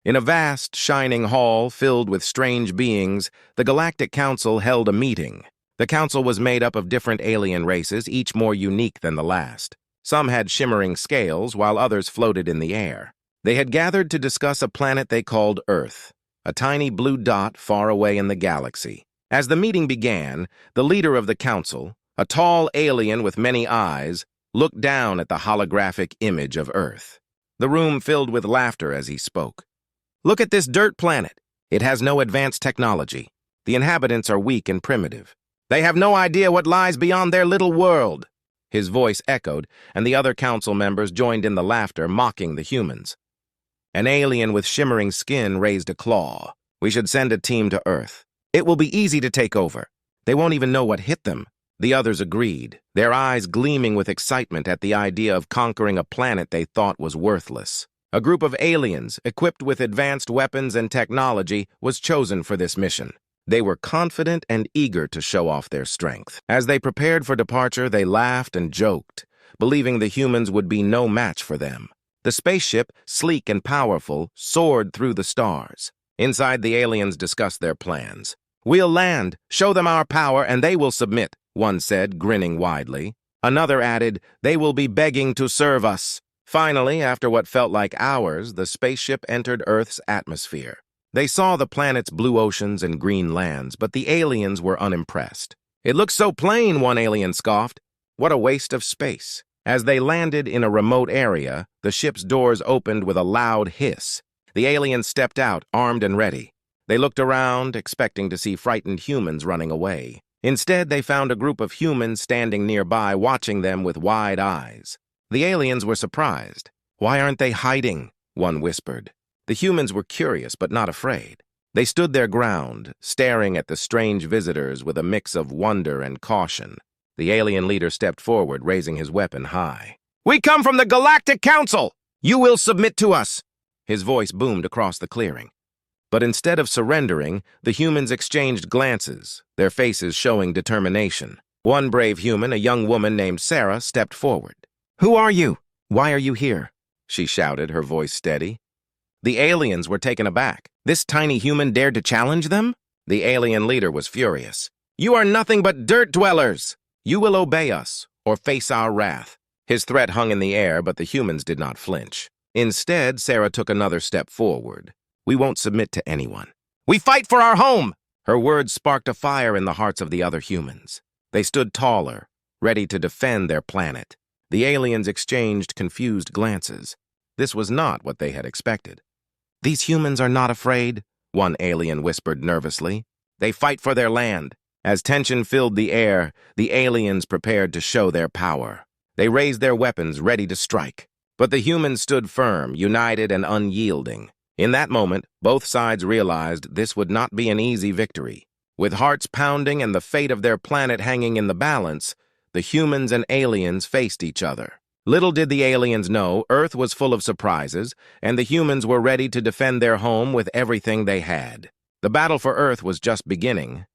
In a vast, shining hall filled with strange beings, the Galactic Council held a meeting. The council was made up of different alien races, each more unique than the last. Some had shimmering scales, while others floated in the air. They had gathered to discuss a planet they called Earth, a tiny blue dot far away in the galaxy. As the meeting began, the leader of the council, a tall alien with many eyes, looked down at the holographic image of Earth. The room filled with laughter as he spoke. "Look at this dirt planet. It has no advanced technology. The inhabitants are weak and primitive. They have no idea what lies beyond their little world." His voice echoed, and the other council members joined in the laughter, mocking the humans. An alien with shimmering skin raised a claw. "We should send a team to Earth. It will be easy to take over. They won't even know what hit them." The others agreed, their eyes gleaming with excitement at the idea of conquering a planet they thought was worthless. A group of aliens, equipped with advanced weapons and technology, was chosen for this mission. They were confident and eager to show off their strength. As they prepared for departure, they laughed and joked, believing the humans would be no match for them. The spaceship, sleek and powerful, soared through the stars. Inside, the aliens discussed their plans. "We'll land, show them our power, and they will submit," one said, grinning widely. Another added, "They will be begging to serve us." Finally, after what felt like hours, the spaceship entered Earth's atmosphere. They saw the planet's blue oceans and green lands, but the aliens were unimpressed. "It looks so plain," one alien scoffed. "What a waste of space." As they landed in a remote area, the ship's doors opened with a loud hiss. The aliens stepped out, armed and ready. They looked around, expecting to see frightened humans running away. Instead, they found a group of humans standing nearby, watching them with wide eyes. The aliens were surprised. "Why aren't they hiding?" one whispered. The humans were curious, but not afraid. They stood their ground, staring at the strange visitors with a mix of wonder and caution. The alien leader stepped forward, raising his weapon high. "We come from the Galactic Council! You will submit to us!" His voice boomed across the clearing. But instead of surrendering, the humans exchanged glances, their faces showing determination. One brave human, a young woman named Sarah, stepped forward. "Who are you? Why are you here?" she shouted, her voice steady. The aliens were taken aback. This tiny human dared to challenge them? The alien leader was furious. "You are nothing but dirt dwellers! You will obey us, or face our wrath." His threat hung in the air, but the humans did not flinch. Instead, Sarah took another step forward. "We won't submit to anyone. We fight for our home!" Her words sparked a fire in the hearts of the other humans. They stood taller, ready to defend their planet. The aliens exchanged confused glances. This was not what they had expected. "These humans are not afraid," one alien whispered nervously. "They fight for their land." As tension filled the air, the aliens prepared to show their power. They raised their weapons, ready to strike. But the humans stood firm, united and unyielding. In that moment, both sides realized this would not be an easy victory. With hearts pounding and the fate of their planet hanging in the balance, the humans and aliens faced each other. Little did the aliens know, Earth was full of surprises, and the humans were ready to defend their home with everything they had. The battle for Earth was just beginning,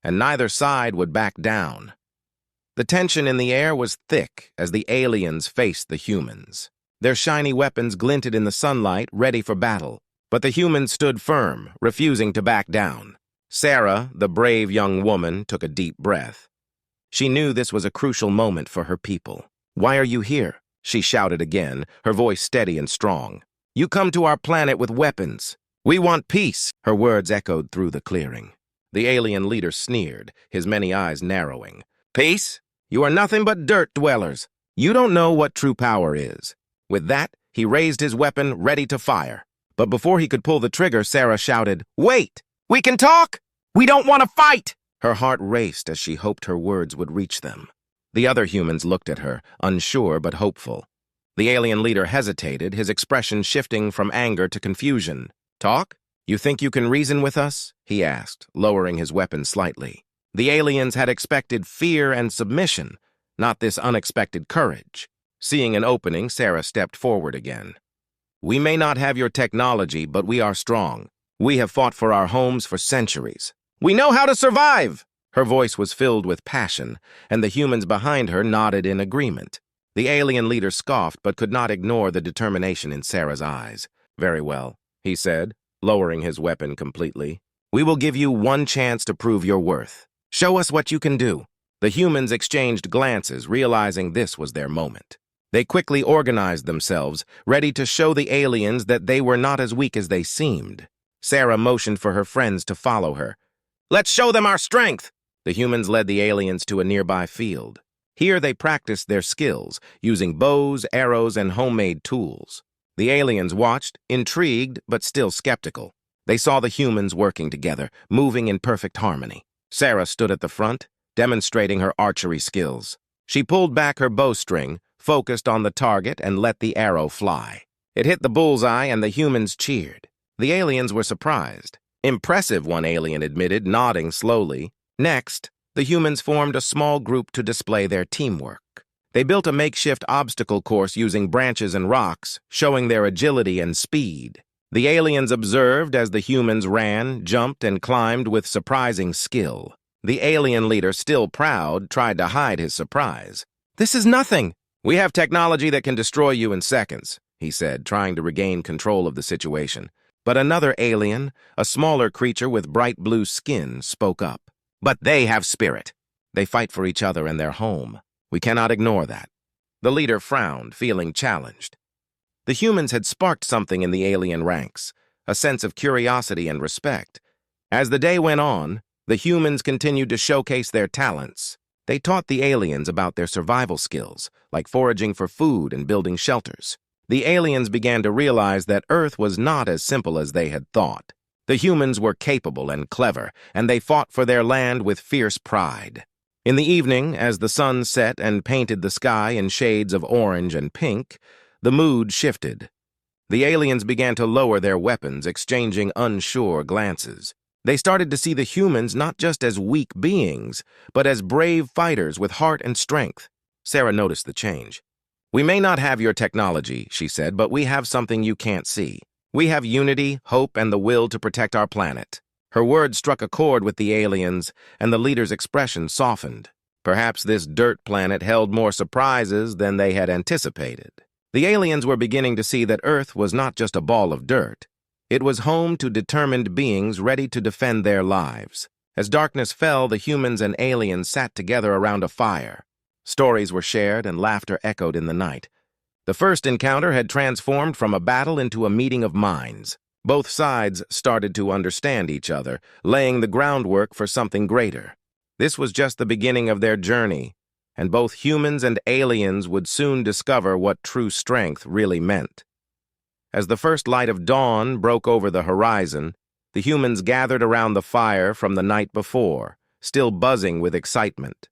and neither side would back down. The tension in the air was thick as the aliens faced the humans. Their shiny weapons glinted in the sunlight, ready for battle. But the humans stood firm, refusing to back down. Sarah, the brave young woman, took a deep breath. She knew this was a crucial moment for her people. "Why are you here?" she shouted again, her voice steady and strong. "You come to our planet with weapons. We want peace." Her words echoed through the clearing. The alien leader sneered, his many eyes narrowing. "Peace? You are nothing but dirt dwellers. You don't know what true power is." With that, he raised his weapon, ready to fire. But before he could pull the trigger, Sarah shouted, "Wait! We can talk! We don't want to fight!" Her heart raced as she hoped her words would reach them. The other humans looked at her, unsure but hopeful. The alien leader hesitated, his expression shifting from anger to confusion. "Talk? You think you can reason with us?" he asked, lowering his weapon slightly. The aliens had expected fear and submission, not this unexpected courage. Seeing an opening, Sarah stepped forward again. "We may not have your technology, but we are strong. We have fought for our homes for centuries. We know how to survive!" Her voice was filled with passion, and the humans behind her nodded in agreement. The alien leader scoffed but could not ignore the determination in Sarah's eyes. "Very well. he said, lowering his weapon completely. "We will give you one chance to prove your worth. Show us what you can do." The humans exchanged glances, realizing this was their moment. They quickly organized themselves, ready to show the aliens that they were not as weak as they seemed. Sarah motioned for her friends to follow her. "Let's show them our strength!" The humans led the aliens to a nearby field. Here they practiced their skills, using bows, arrows, and homemade tools. The aliens watched, intrigued but still skeptical. They saw the humans working together, moving in perfect harmony. Sarah stood at the front, demonstrating her archery skills. She pulled back her bowstring, focused on the target, and let the arrow fly. It hit the bullseye, and the humans cheered. The aliens were surprised. "Impressive," one alien admitted, nodding slowly. Next, the humans formed a small group to display their teamwork. They built a makeshift obstacle course using branches and rocks, showing their agility and speed. The aliens observed as the humans ran, jumped, and climbed with surprising skill. The alien leader, still proud, tried to hide his surprise. "This is nothing. We have technology that can destroy you in seconds," he said, trying to regain control of the situation. But another alien, a smaller creature with bright blue skin, spoke up. "But they have spirit. They fight for each other and their home. We cannot ignore that." The leader frowned, feeling challenged. The humans had sparked something in the alien ranks, a sense of curiosity and respect. As the day went on, the humans continued to showcase their talents. They taught the aliens about their survival skills, like foraging for food and building shelters. The aliens began to realize that Earth was not as simple as they had thought. The humans were capable and clever, and they fought for their land with fierce pride. In the evening, as the sun set and painted the sky in shades of orange and pink, the mood shifted. The aliens began to lower their weapons, exchanging unsure glances. They started to see the humans not just as weak beings, but as brave fighters with heart and strength. Sarah noticed the change. "We may not have your technology," she said, "but we have something you can't see. We have unity, hope, and the will to protect our planet." Her words struck a chord with the aliens, and the leader's expression softened. Perhaps this dirt planet held more surprises than they had anticipated. The aliens were beginning to see that Earth was not just a ball of dirt. It was home to determined beings ready to defend their lives. As darkness fell, the humans and aliens sat together around a fire. Stories were shared and laughter echoed in the night. The first encounter had transformed from a battle into a meeting of minds. Both sides started to understand each other, laying the groundwork for something greater. This was just the beginning of their journey, and both humans and aliens would soon discover what true strength really meant. As the first light of dawn broke over the horizon, the humans gathered around the fire from the night before, still buzzing with excitement.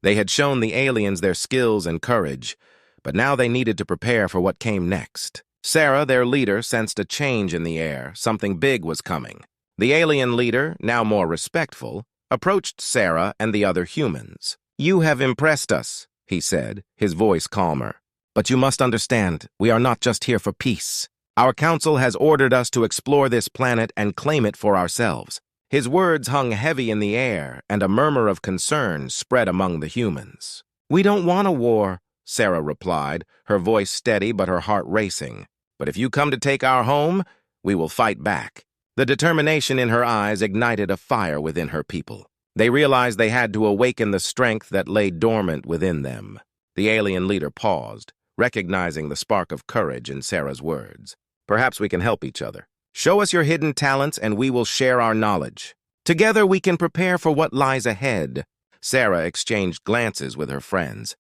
They had shown the aliens their skills and courage, but now they needed to prepare for what came next. Sarah, their leader, sensed a change in the air. Something big was coming. The alien leader, now more respectful, approached Sarah and the other humans. "You have impressed us," he said, his voice calmer. "But you must understand, we are not just here for peace. Our council has ordered us to explore this planet and claim it for ourselves." His words hung heavy in the air, and a murmur of concern spread among the humans. "We don't want a war," Sarah replied, her voice steady but her heart racing. "But if you come to take our home, we will fight back." The determination in her eyes ignited a fire within her people. They realized they had to awaken the strength that lay dormant within them. The alien leader paused, recognizing the spark of courage in Sarah's words. "Perhaps we can help each other. Show us your hidden talents and we will share our knowledge. Together we can prepare for what lies ahead." Sarah exchanged glances with her friends.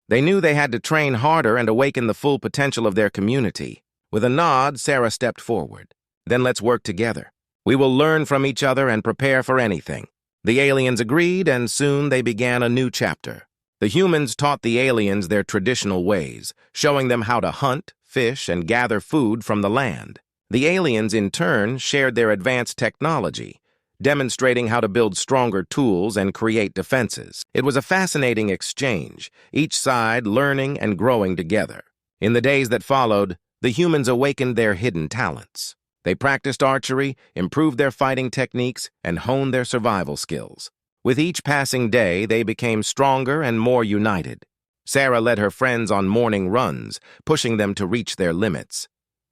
They knew they had to train harder and awaken the full potential of their community. With a nod, Sarah stepped forward. "Then let's work together. We will learn from each other and prepare for anything." The aliens agreed, and soon they began a new chapter. The humans taught the aliens their traditional ways, showing them how to hunt, fish, and gather food from the land. The aliens, in turn, shared their advanced technology, demonstrating how to build stronger tools and create defenses. It was a fascinating exchange, each side learning and growing together. In the days that followed, the humans awakened their hidden talents. They practiced archery, improved their fighting techniques, and honed their survival skills. With each passing day, they became stronger and more united. Sarah led her friends on morning runs, pushing them to reach their limits.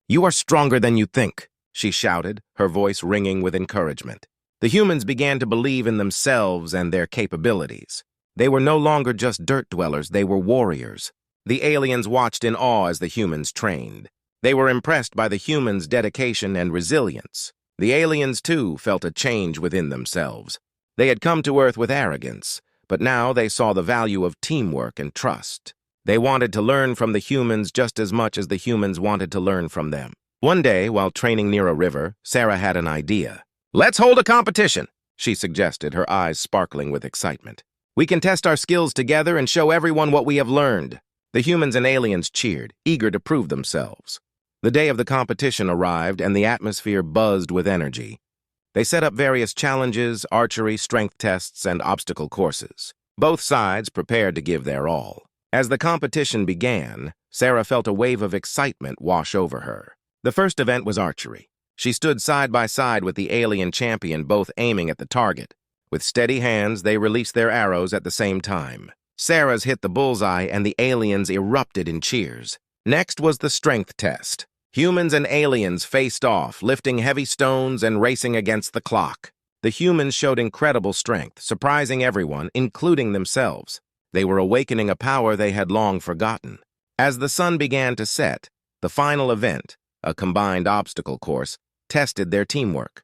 "You are stronger than you think," she shouted, her voice ringing with encouragement. The humans began to believe in themselves and their capabilities. They were no longer just dirt dwellers, they were warriors. The aliens watched in awe as the humans trained. They were impressed by the humans' dedication and resilience. The aliens, too, felt a change within themselves. They had come to Earth with arrogance, but now they saw the value of teamwork and trust. They wanted to learn from the humans just as much as the humans wanted to learn from them. One day, while training near a river, Sarah had an idea. "Let's hold a competition," she suggested, her eyes sparkling with excitement. "We can test our skills together and show everyone what we have learned." The humans and aliens cheered, eager to prove themselves. The day of the competition arrived, and the atmosphere buzzed with energy. They set up various challenges, archery, strength tests, and obstacle courses. Both sides prepared to give their all. As the competition began, Sarah felt a wave of excitement wash over her. The first event was archery. She stood side by side with the alien champion, both aiming at the target. With steady hands, they released their arrows at the same time. Sarah's hit the bullseye, and the aliens erupted in cheers. Next was the strength test. Humans and aliens faced off, lifting heavy stones and racing against the clock. The humans showed incredible strength, surprising everyone, including themselves. They were awakening a power they had long forgotten. As the sun began to set, the final event, a combined obstacle course, tested their teamwork.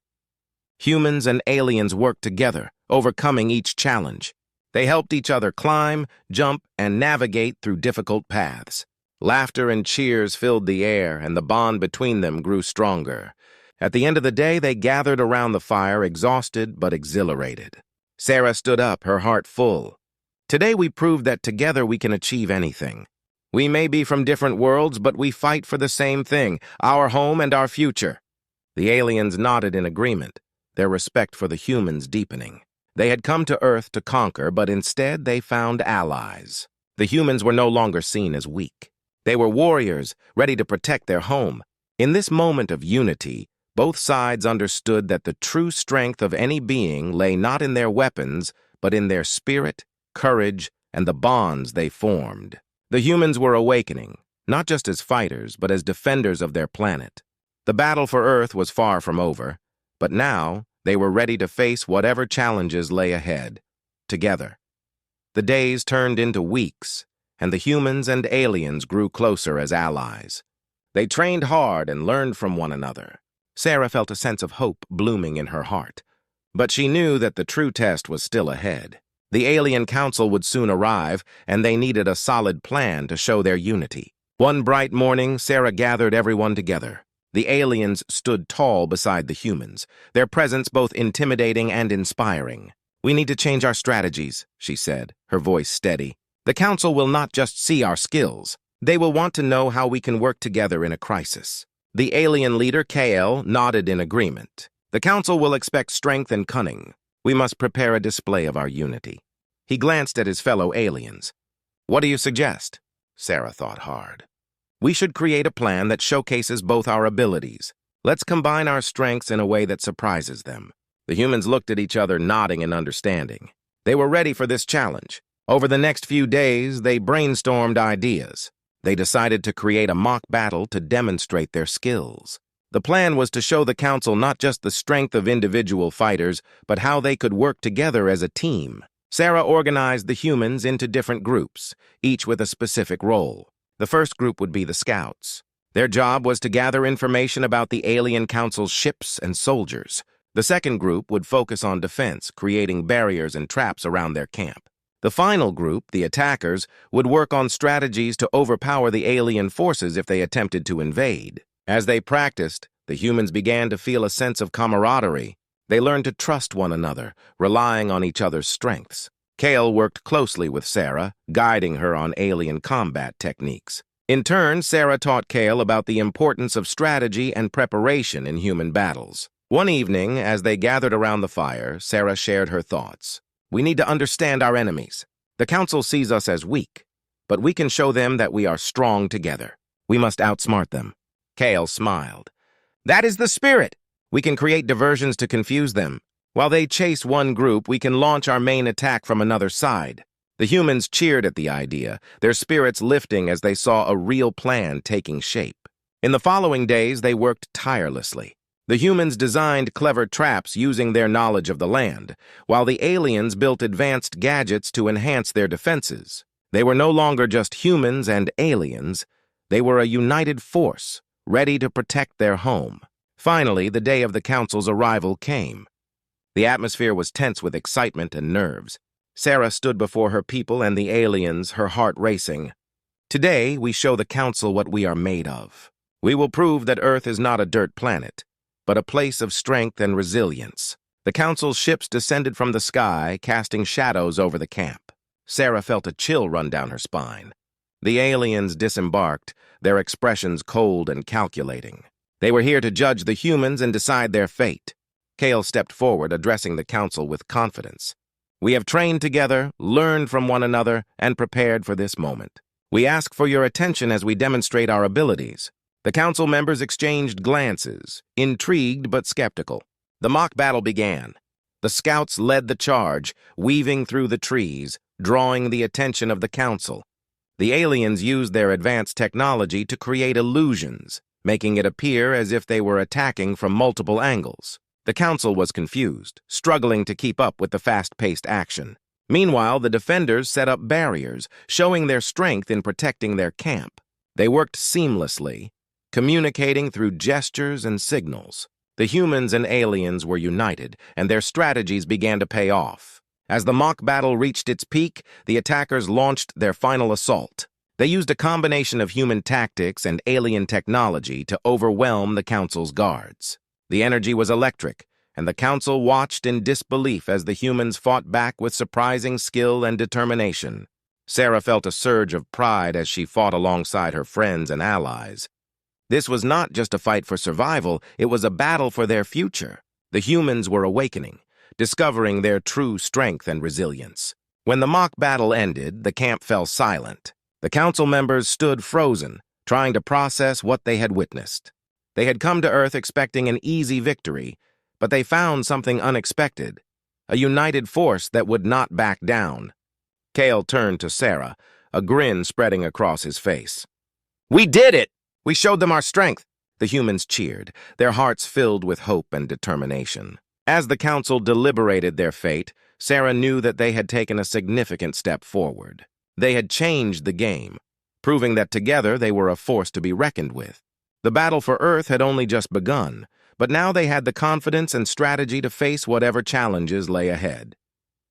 Humans and aliens worked together, overcoming each challenge. They helped each other climb, jump, and navigate through difficult paths. Laughter and cheers filled the air, and the bond between them grew stronger. At the end of the day, they gathered around the fire, exhausted but exhilarated. Sarah stood up, her heart full. "Today we proved that together we can achieve anything. We may be from different worlds, but we fight for the same thing, our home and our future." The aliens nodded in agreement, their respect for the humans deepening. They had come to Earth to conquer, but instead they found allies. The humans were no longer seen as weak. They were warriors, ready to protect their home. In this moment of unity, both sides understood that the true strength of any being lay not in their weapons, but in their spirit, courage, and the bonds they formed. The humans were awakening, not just as fighters, but as defenders of their planet. The battle for Earth was far from over, but now they were ready to face whatever challenges lay ahead, together. The days turned into weeks, and the humans and aliens grew closer as allies. They trained hard and learned from one another. Sarah felt a sense of hope blooming in her heart, but she knew that the true test was still ahead. The alien council would soon arrive, and they needed a solid plan to show their unity. One bright morning, Sarah gathered everyone together. The aliens stood tall beside the humans, their presence both intimidating and inspiring. "We need to change our strategies," she said, her voice steady. "The council will not just see our skills. They will want to know how we can work together in a crisis." The alien leader, KL, nodded in agreement. "The council will expect strength and cunning. We must prepare a display of our unity." He glanced at his fellow aliens. "What do you suggest?" Sarah thought hard. "We should create a plan that showcases both our abilities. Let's combine our strengths in a way that surprises them." The humans looked at each other, nodding in understanding. They were ready for this challenge. Over the next few days, they brainstormed ideas. They decided to create a mock battle to demonstrate their skills. The plan was to show the council not just the strength of individual fighters, but how they could work together as a team. Sarah organized the humans into different groups, each with a specific role. The first group would be the scouts. Their job was to gather information about the alien council's ships and soldiers. The second group would focus on defense, creating barriers and traps around their camp. The final group, the attackers, would work on strategies to overpower the alien forces if they attempted to invade. As they practiced, the humans began to feel a sense of camaraderie. They learned to trust one another, relying on each other's strengths. Kale worked closely with Sarah, guiding her on alien combat techniques. In turn, Sarah taught Kale about the importance of strategy and preparation in human battles. One evening, as they gathered around the fire, Sarah shared her thoughts. "We need to understand our enemies. The council sees us as weak, but we can show them that we are strong together. We must outsmart them." Kale smiled. "That is the spirit. We can create diversions to confuse them. While they chase one group, we can launch our main attack from another side." The humans cheered at the idea, their spirits lifting as they saw a real plan taking shape. In the following days, they worked tirelessly. The humans designed clever traps using their knowledge of the land, while the aliens built advanced gadgets to enhance their defenses. They were no longer just humans and aliens. They were a united force, ready to protect their home. Finally, the day of the council's arrival came. The atmosphere was tense with excitement and nerves. Sarah stood before her people and the aliens, her heart racing. Today, we show the council what we are made of. We will prove that Earth is not a dirt planet, but a place of strength and resilience. The council's ships descended from the sky, casting shadows over the camp. Sarah felt a chill run down her spine. The aliens disembarked, their expressions cold and calculating. They were here to judge the humans and decide their fate. Kale stepped forward, addressing the council with confidence. We have trained together, learned from one another, and prepared for this moment. We ask for your attention as we demonstrate our abilities. The council members exchanged glances, intrigued but skeptical. The mock battle began. The scouts led the charge, weaving through the trees, drawing the attention of the council. The aliens used their advanced technology to create illusions, making it appear as if they were attacking from multiple angles. The council was confused, struggling to keep up with the fast-paced action. Meanwhile, the defenders set up barriers, showing their strength in protecting their camp. They worked seamlessly, communicating through gestures and signals. The humans and aliens were united, and their strategies began to pay off. As the mock battle reached its peak, the attackers launched their final assault. They used a combination of human tactics and alien technology to overwhelm the council's guards. The energy was electric, and the council watched in disbelief as the humans fought back with surprising skill and determination. Sarah felt a surge of pride as she fought alongside her friends and allies. This was not just a fight for survival, it was a battle for their future. The humans were awakening, discovering their true strength and resilience. When the mock battle ended, the camp fell silent. The council members stood frozen, trying to process what they had witnessed. They had come to Earth expecting an easy victory, but they found something unexpected, a united force that would not back down. Kale turned to Sarah, a grin spreading across his face. We did it! We showed them our strength. The humans cheered, their hearts filled with hope and determination. As the council deliberated their fate, Sarah knew that they had taken a significant step forward. They had changed the game, proving that together they were a force to be reckoned with. The battle for Earth had only just begun, but now they had the confidence and strategy to face whatever challenges lay ahead.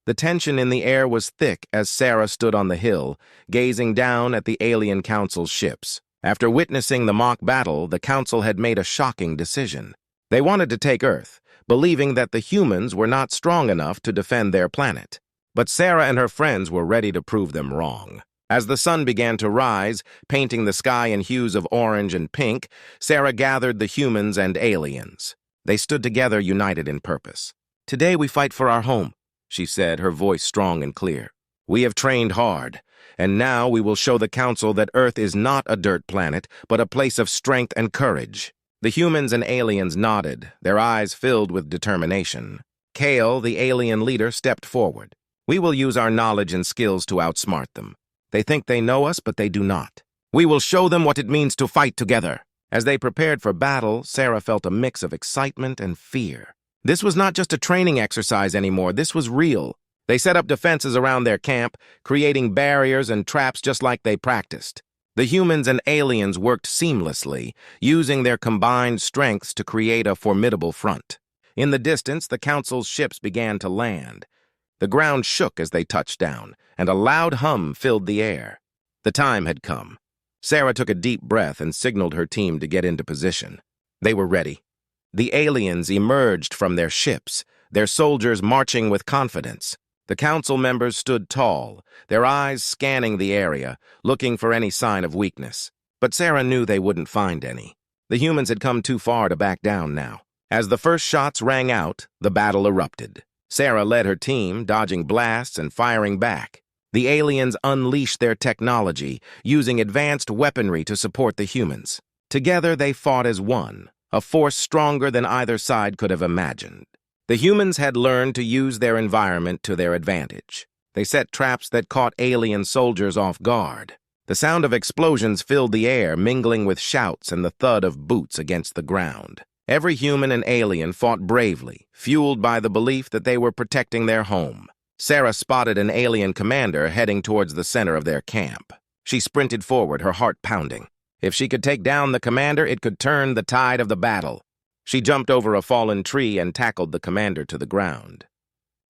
The tension in the air was thick as Sarah stood on the hill, gazing down at the alien council's ships. After witnessing the mock battle, the council had made a shocking decision. They wanted to take Earth, believing that the humans were not strong enough to defend their planet. But Sarah and her friends were ready to prove them wrong. As the sun began to rise, painting the sky in hues of orange and pink, Sarah gathered the humans and aliens. They stood together, united in purpose. Today we fight for our home, she said, her voice strong and clear. We have trained hard, and now we will show the council that Earth is not a dirt planet, but a place of strength and courage. The humans and aliens nodded, their eyes filled with determination. Kale, the alien leader, stepped forward. We will use our knowledge and skills to outsmart them. They think they know us, but they do not. We will show them what it means to fight together. As they prepared for battle, Sarah felt a mix of excitement and fear. This was not just a training exercise anymore, this was real. They set up defenses around their camp, creating barriers and traps just like they practiced. The humans and aliens worked seamlessly, using their combined strengths to create a formidable front. In the distance, the council's ships began to land. The ground shook as they touched down, and a loud hum filled the air. The time had come. Sarah took a deep breath and signaled her team to get into position. They were ready. The aliens emerged from their ships, their soldiers marching with confidence. The council members stood tall, their eyes scanning the area, looking for any sign of weakness. But Sarah knew they wouldn't find any. The humans had come too far to back down now. As the first shots rang out, the battle erupted. Sarah led her team, dodging blasts and firing back. The aliens unleashed their technology, using advanced weaponry to support the humans. Together they fought as one, a force stronger than either side could have imagined. The humans had learned to use their environment to their advantage. They set traps that caught alien soldiers off guard. The sound of explosions filled the air, mingling with shouts and the thud of boots against the ground. Every human and alien fought bravely, fueled by the belief that they were protecting their home. Sarah spotted an alien commander heading towards the center of their camp. She sprinted forward, her heart pounding. If she could take down the commander, it could turn the tide of the battle. She jumped over a fallen tree and tackled the commander to the ground.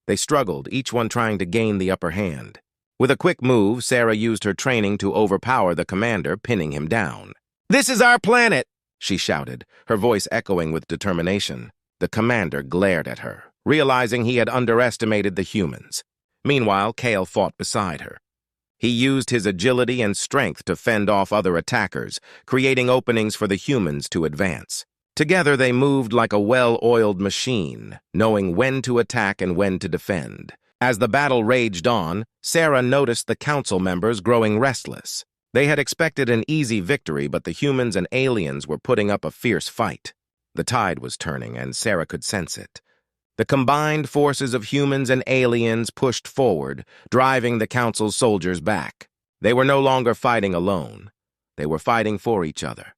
They struggled, each one trying to gain the upper hand. With a quick move, Sarah used her training to overpower the commander, pinning him down. "This is our planet!" she shouted, her voice echoing with determination. The commander glared at her, realizing he had underestimated the humans. Meanwhile, Kale fought beside her. He used his agility and strength to fend off other attackers, creating openings for the humans to advance. Together, they moved like a well-oiled machine, knowing when to attack and when to defend. As the battle raged on, Sarah noticed the council members growing restless. They had expected an easy victory, but the humans and aliens were putting up a fierce fight. The tide was turning, and Sarah could sense it. The combined forces of humans and aliens pushed forward, driving the council's soldiers back. They were no longer fighting alone. They were fighting for each other,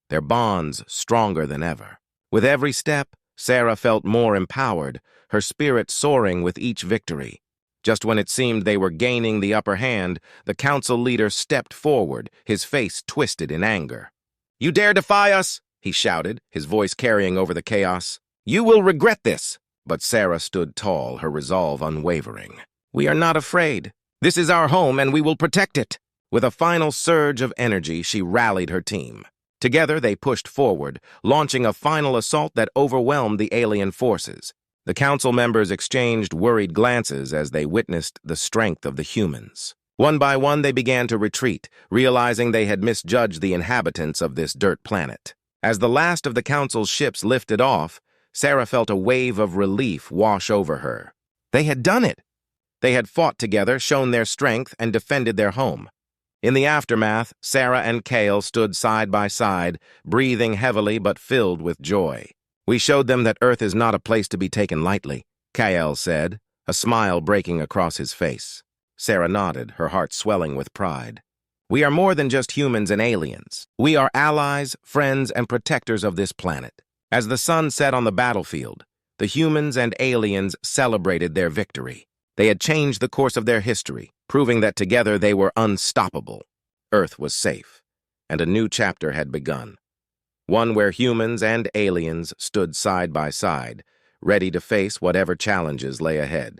their bonds stronger than ever. With every step, Sarah felt more empowered, her spirit soaring with each victory. Just when it seemed they were gaining the upper hand, the council leader stepped forward, his face twisted in anger. "You dare defy us?" he shouted, his voice carrying over the chaos. "You will regret this." But Sarah stood tall, her resolve unwavering. "We are not afraid. This is our home, and we will protect it." With a final surge of energy, she rallied her team. Together, they pushed forward, launching a final assault that overwhelmed the alien forces. The council members exchanged worried glances as they witnessed the strength of the humans. One by one, they began to retreat, realizing they had misjudged the inhabitants of this dirt planet. As the last of the council's ships lifted off, Sarah felt a wave of relief wash over her. They had done it! They had fought together, shown their strength, and defended their home. In the aftermath, Sarah and Kale stood side by side, breathing heavily but filled with joy. "We showed them that Earth is not a place to be taken lightly," Kale said, a smile breaking across his face. Sarah nodded, her heart swelling with pride. "We are more than just humans and aliens. We are allies, friends, and protectors of this planet." As the sun set on the battlefield, the humans and aliens celebrated their victory. They had changed the course of their history, proving that together they were unstoppable. Earth was safe, and a new chapter had begun. One where humans and aliens stood side by side, ready to face whatever challenges lay ahead.